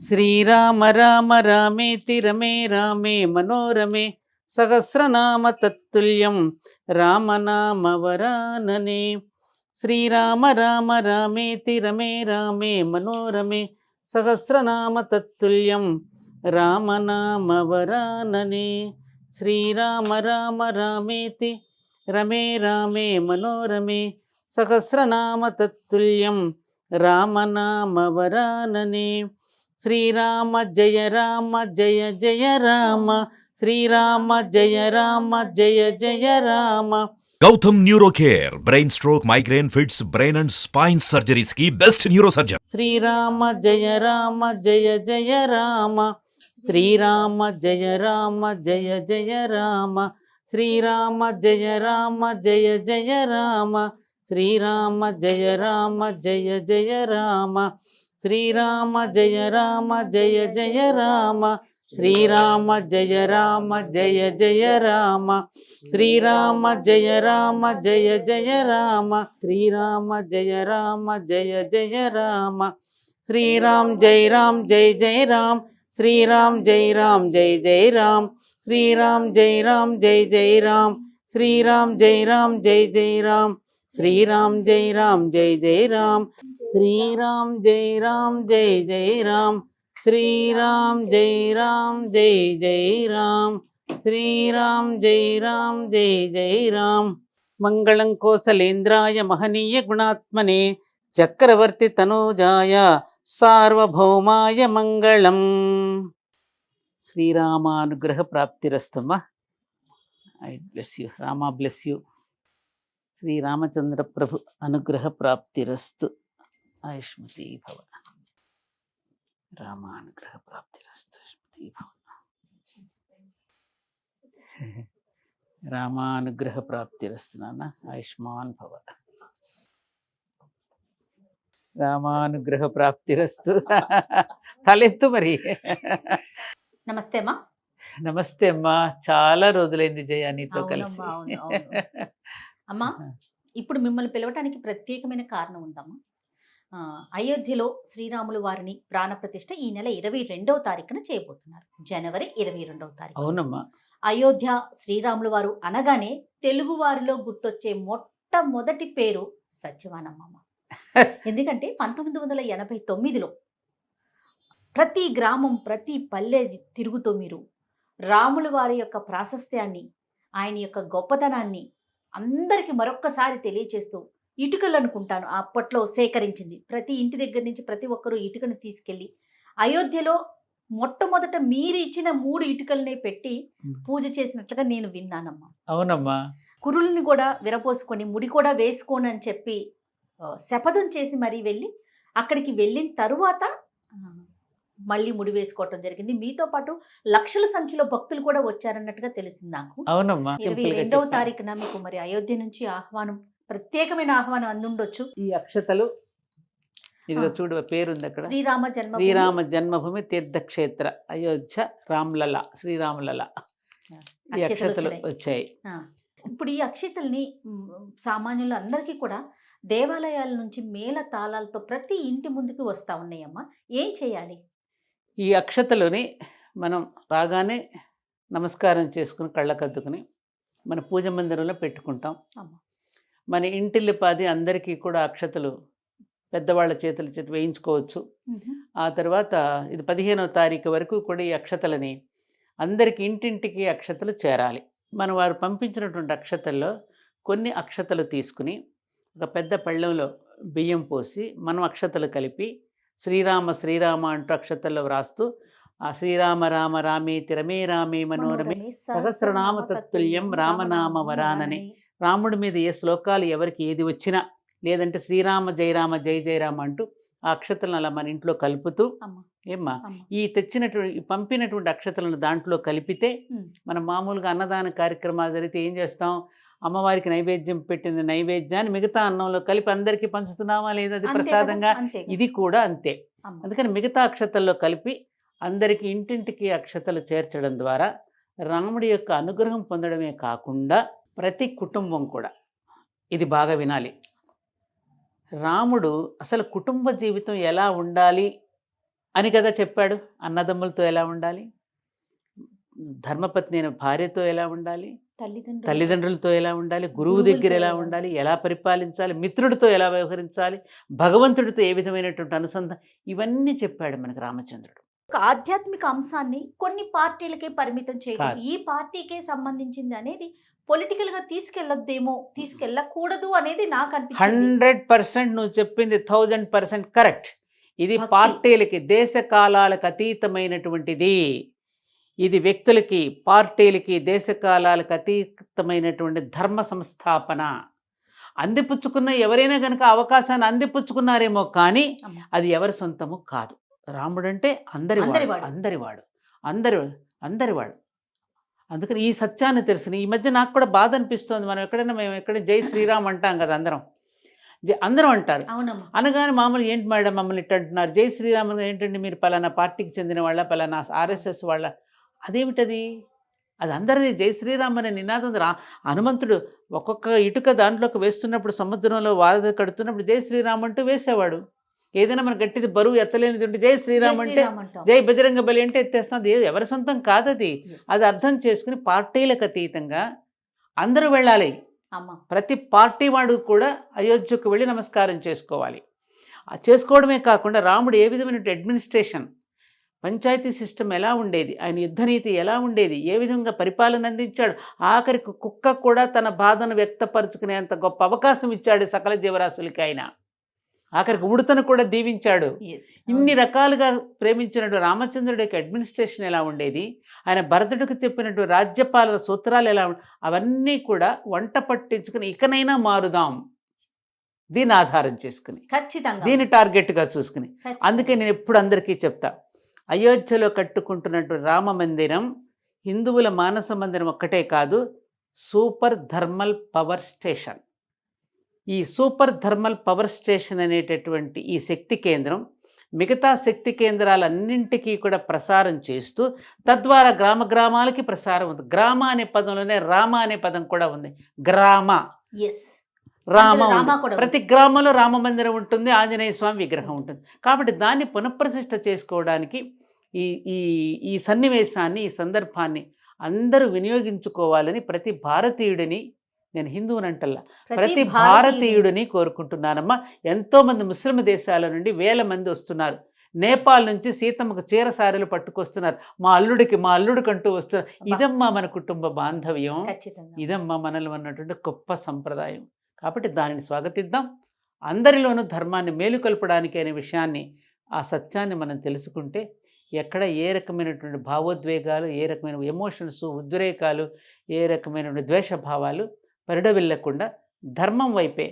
శ్రీరామ రామ రామేతి రమే రామే మనోరమే సహస్రనామ తత్తుల్యం రామనామ వరాననే. శ్రీరామ రామ రామేతి రమే రామే మనోరమే సహస్రనామ తత్తుల్యం రామనామ వరాననే. శ్రీరామ రామ రామేతి రమే రామే మనోరమే సహస్రనామ తత్తుల్యం రామనామ వరాననే. శ్రీరామ జయ రామ జయ జయ రామ శ్రీరామ జయ రామ జయ జయ Rama. Gautam neuro care brain stroke migraine fits brain and spine surgeries కి బెస్ట్ న్యూరో సర్జన్. శ్రీరామ జయ రామ జయ జయ రామ శ్రీరామ జయ రామ జయ జయ రామ శ్రీరామ జయ రామ జయ జయ రామ శ్రీరామ జయ రామ జయ జయ రామ శ్రీరామ జయ రామ జయ జయ రామ శ్రీరామ జయ రామ జయ జయ రామ శ్రీరామ జయ రామ జయ జయ రామ శ్రీరామ జయ రామ జయ జయ రామ శ్రీరామ్ జయ రామ్ జయ జయ రామ్ శ్రీరామ్ జయ రామ్ జయ జయ రామ్ శ్రీరామ్ జయ రామ్ జయ జయ రామ్ శ్రీరామ్ జయ రామ్ జయ జయ రామ్ శ్రీరామ్ జయ రామ్ జయ జయ రామ్ శ్రీరామ్ జయ రామ్ జయ జయ రామ్ శ్రీరామ్ జయ రామ్ జయ జయ రామ్ శ్రీరామ్ జయ రామ్ జయ జయ రామ్. మంగళం కోసలేంద్రాయ మహనీయ గుణాత్మనే చక్రవర్తి తనూజాయ సార్వభౌమాయ మంగళం. శ్రీరామానుగ్రహ ప్రాప్తిరస్తమ్మా. I bless you. Rama bless you. Sriramachandra ప్రభు అనుగ్రహ ప్రాప్తిరస్తు. ఆయుష్మతి భవ. రామానుగ్రహ ప్రాప్తిరస్తు. ఆయుష్మతి భవ. రామానుగ్రహ ప్రాప్తిరస్తు నాన్న. ఆయుష్మాన్ భవ. రామానుగ్రహ ప్రాప్తిరస్తు. తలెత్తు మరి. నమస్తే అమ్మా. నమస్తే అమ్మా. చాలా రోజులైంది జయ నీతో కలిసి. అమ్మా, ఇప్పుడు మిమ్మల్ని పిలవటానికి ప్రత్యేకమైన కారణం ఉందమ్మా. అయోధ్యలో శ్రీరాములు వారిని ప్రాణప్రతిష్ఠ ఈ నెల 22వ తారీఖున చేయబోతున్నారు. జనవరి 22వ తారీఖు. అవునమ్మా. అయోధ్య శ్రీరాములు వారు అనగానే తెలుగు వారిలో గుర్తొచ్చే మొట్టమొదటి పేరు సత్యవానమ్మ. ఎందుకంటే 1989లో ప్రతి గ్రామం ప్రతి పల్లె తిరుగుతూ మీరు రాముల వారి యొక్క ప్రాశస్త్యాన్ని, ఆయన యొక్క గొప్పతనాన్ని అందరికీ మరొక్కసారి తెలియచేస్తూ ఇటుకలు అనుకుంటాను అప్పట్లో సేకరించింది. ప్రతి ఇంటి దగ్గర నుంచి ప్రతి ఒక్కరూ ఇటుకను తీసుకెళ్ళి అయోధ్యలో మొట్టమొదట మీరు ఇచ్చిన 3 ఇటుకలనే పెట్టి పూజ చేసినట్లుగా నేను విన్నానమ్మా. అవునమ్మా. కురుల్ని కూడా విరపోసుకొని ముడి కూడా వేసుకోను అని చెప్పి శపథం చేసి మరీ వెళ్ళి అక్కడికి వెళ్ళిన తరువాత మళ్ళీ ముడి వేసుకోవటం జరిగింది. మీతో పాటు లక్షల సంఖ్యలో భక్తులు కూడా వచ్చారన్నట్టుగా తెలిసింది నాకు. అవునమ్మా. 22వ తారీఖున మీకు మరి అయోధ్య నుంచి ఆహ్వానం, ప్రత్యేకమైన ఆహ్వానం అందుండొచ్చు. ఈ అక్షతలు ఇదిగో చూడు పేరుంది అక్కడ. శ్రీరామ జన్మభూమి తీర్థక్షేత్ర అయోధ్య రామ్లల శ్రీరాములల ఈ అక్షతలు వచ్చాయి. ఇప్పుడు ఈ అక్షతల్ని సామాన్యులు అందరికీ కూడా దేవాలయాల నుంచి మేళ తాళాలతో ప్రతి ఇంటి ముందుకు వస్తా ఉన్నాయమ్మా. ఏం చేయాలి? ఈ అక్షతలని మనం రాగానే నమస్కారం చేసుకుని కళ్ళకద్దుకుని మన పూజ మందిరంలో పెట్టుకుంటాం. మన ఇంటిల్లిపాది అందరికీ కూడా అక్షతలు పెద్దవాళ్ళ చేతుల చేతి వేయించుకోవచ్చు. ఆ తర్వాత ఇది 15వ తారీఖు వరకు కూడా ఈ అక్షతలని అందరికి ఇంటింటికి అక్షతలు చేరాలి. మనం వారు పంపించినటువంటి అక్షతల్లో కొన్ని అక్షతలు తీసుకుని ఒక పెద్ద పళ్ళెంలో బియ్యం పోసి మనం అక్షతలు కలిపి శ్రీరామ శ్రీరామ అంటూ అక్షతల్లో వ్రాస్తూ ఆ శ్రీరామ రామ రామేతి రమే రామే మనోరమే సహస్రనామ తత్తుల్యం రామనామ వరాననే. రాముడి మీద ఏ శ్లోకాలు ఎవరికి ఏది వచ్చినా లేదంటే శ్రీరామ జయ రామ జయ జయ రామ అంటూ ఆ అక్షతలను అలా మన ఇంట్లో కలుపుతూ ఏమ్మా ఈ తెచ్చినటువంటి పంపినటువంటి అక్షతలను దాంట్లో కలిపితే మనం మామూలుగా అన్నదాన కార్యక్రమాలు జరిగితే ఏం చేస్తాం, అమ్మవారికి నైవేద్యం పెట్టిన నైవేద్యాన్ని మిగతా అన్నంలో కలిపి అందరికీ పంచుతున్నామా లేదా, అది ప్రసాదంగా. ఇది కూడా అంతే. అందుకని మిగతా అక్షతల్లో కలిపి అందరికీ ఇంటింటికి అక్షతలు చేర్చడం ద్వారా రాముడి యొక్క అనుగ్రహం పొందడమే కాకుండా ప్రతి కుటుంబం కూడా ఇది బాగా వినాలి. రాముడు అసలు కుటుంబ జీవితం ఎలా ఉండాలి అని కదా చెప్పాడు. అన్నదమ్ములతో ఎలా ఉండాలి, ధర్మపత్ని అయిన భార్యతో ఎలా ఉండాలి, తల్లిదండ్రులతో ఎలా ఉండాలి, గురువు దగ్గర ఎలా ఉండాలి, ఎలా పరిపాలించాలి, మిత్రుడితో ఎలా వ్యవహరించాలి, భగవంతుడితో ఏ విధమైనటువంటి అనుసంధానం, ఇవన్నీ చెప్పాడు మనకు రామచంద్రుడు. ఒక ఆధ్యాత్మిక అంశాన్ని కొన్ని పార్టీలకే పరిమితం చేయడం, కాదు. ఈ పార్టీకే సంబంధించింది అనేది పొలిటికల్ గా తీసుకెళ్లొద్దేమో, తీసుకెళ్ళకూడదు అనేది నాకు అనిపించింది. 100% నువ్వు చెప్పింది 1000% కరెక్ట్. ఇది భక్తి. పార్టీలకి, దేశ కాలాలకు అతీతమైనటువంటిది. ఇది వ్యక్తులకి, పార్టీలకి, దేశ కాలాలకు అతీతమైనటువంటి ధర్మ సంస్థాపన. అందిపుచ్చుకున్న ఎవరైనా కనుక అవకాశాన్ని అందిపుచ్చుకున్నారేమో కానీ అమ్మ. అది ఎవరి సొంతము కాదు. రాముడంటే అందరివాడు. అందరివాడు. అందుకని ఈ సత్యాన్ని తెలుసు. ఈ మధ్య నాకు కూడా బాధ అనిపిస్తుంది. మనం మేము ఎక్కడ జై శ్రీరామ్ అంటాం కదా, అందరం అంటారు. అవునమ్మా. అనగానే మామూలు ఏంటి మేడం మమ్మల్ని ఇట్ట అంటున్నారు, జై శ్రీరామ్ ఏంటండి, మీరు పలానా పార్టీకి చెందిన వాళ్ళ, పలానా RSS వాళ్ళ, అదేమిటది? అది అందరిది. జై శ్రీరామ్ అనే నినాదం హనుమంతుడు ఒక్కొక్క ఇటుక దాంట్లోకి వేస్తున్నప్పుడు, సముద్రంలో వారధి కడుతున్నప్పుడు జై శ్రీరామ్ అంటూ వేసేవాడు. ఏదైనా మన గట్టిది బరువు ఎత్తలేనిది ఉంటే జై శ్రీరామ్ అంటే, జై బజరంగ బలి అంటే ఎత్తేస్తున్నది. ఎవరి సొంతం కాదది. అది అర్థం చేసుకుని పార్టీలకు అతీతంగా అందరూ వెళ్ళాలి. ప్రతి పార్టీ వాడు కూడా అయోధ్యకు వెళ్ళి నమస్కారం చేసుకోవాలి. చేసుకోవడమే కాకుండా రాముడు ఏ విధమైన అడ్మినిస్ట్రేషన్, పంచాయతీ సిస్టమ్ ఎలా ఉండేది, ఆయన యుద్ధనీతి ఎలా ఉండేది, ఏ విధంగా పరిపాలన అందించాడు, ఆఖరికి కుక్క కూడా తన బాధను వ్యక్తపరుచుకునేంత గొప్ప అవకాశం ఇచ్చాడు సకల జీవరాశులకి. ఆయన ఆఖరికి ఉడతను కూడా దీవించాడు. ఇన్ని రకాలుగా ప్రేమించినట్టు రామచంద్రుడి యొక్క అడ్మినిస్ట్రేషన్ ఎలా ఉండేది, ఆయన భరతుడికి చెప్పినట్టు రాజ్యపాలన సూత్రాలు ఎలా అవన్నీ కూడా వంట పట్టించుకుని ఇకనైనా మారుదాం, దీన్ని ఆధారం చేసుకుని, ఖచ్చితంగా దీన్ని టార్గెట్గా చూసుకుని. అందుకే నేను ఎప్పుడు అందరికీ చెప్తా, అయోధ్యలో కట్టుకుంటున్నట్టు రామ మందిరం హిందువుల మానస మందిరం ఒక్కటే కాదు, సూపర్ థర్మల్ పవర్ స్టేషన్. ఈ సూపర్ థర్మల్ పవర్ స్టేషన్ అనేటటువంటి ఈ శక్తి కేంద్రం మిగతా శక్తి కేంద్రాలన్నింటికీ కూడా ప్రసారం చేస్తూ, తద్వారా గ్రామ గ్రామాలకి ప్రసారం ఉంది. గ్రామ అనే పదంలోనే రామ అనే పదం కూడా ఉంది. గ్రామ, రామ, ప్రతి గ్రామంలో రామ మందిరం ఉంటుంది, ఆంజనేయ స్వామి విగ్రహం ఉంటుంది. కాబట్టి దాన్ని పునఃప్రతిష్ఠ చేసుకోవడానికి ఈ సన్నివేశాన్ని, ఈ సందర్భాన్ని అందరూ వినియోగించుకోవాలని ప్రతి భారతీయుడిని, నేను హిందువునంటల్లా, ప్రతి భారతీయుడిని కోరుకుంటున్నానమ్మా. ఎంతోమంది ముస్లిం దేశాల నుండి వేల మంది వస్తున్నారు. నేపాల్ నుంచి సీతమ్మకు చీరసారెలు పట్టుకొస్తున్నారు. మా అల్లుడికంటూ వస్తున్నారు. ఇదమ్మా మన కుటుంబ బాంధవ్యం, ఇదమ్మా మనలో ఉన్నటువంటి గొప్ప సంప్రదాయం. కాబట్టి దానిని స్వాగతిద్దాం. అందరిలోనూ ధర్మాన్ని మేలుకొల్పడానికి అనే విషయాన్ని, ఆ సత్యాన్ని మనం తెలుసుకుంటే ఎక్కడ ఏ రకమైనటువంటి భావోద్వేగాలు, ఏ రకమైన ఎమోషన్స్, ఉద్రేకాలు, ఏ రకమైనటువంటి ద్వేషభావాలు పరిడవిల్లకుండా ధర్మం వైపే,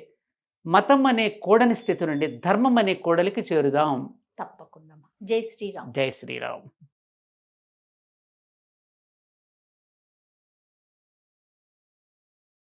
మతం అనే కూడని స్థితి నుండి ధర్మం అనే కూడలికి చేరుదాం. తప్పకుండా. జై శ్రీరామ్. జై శ్రీరామ్.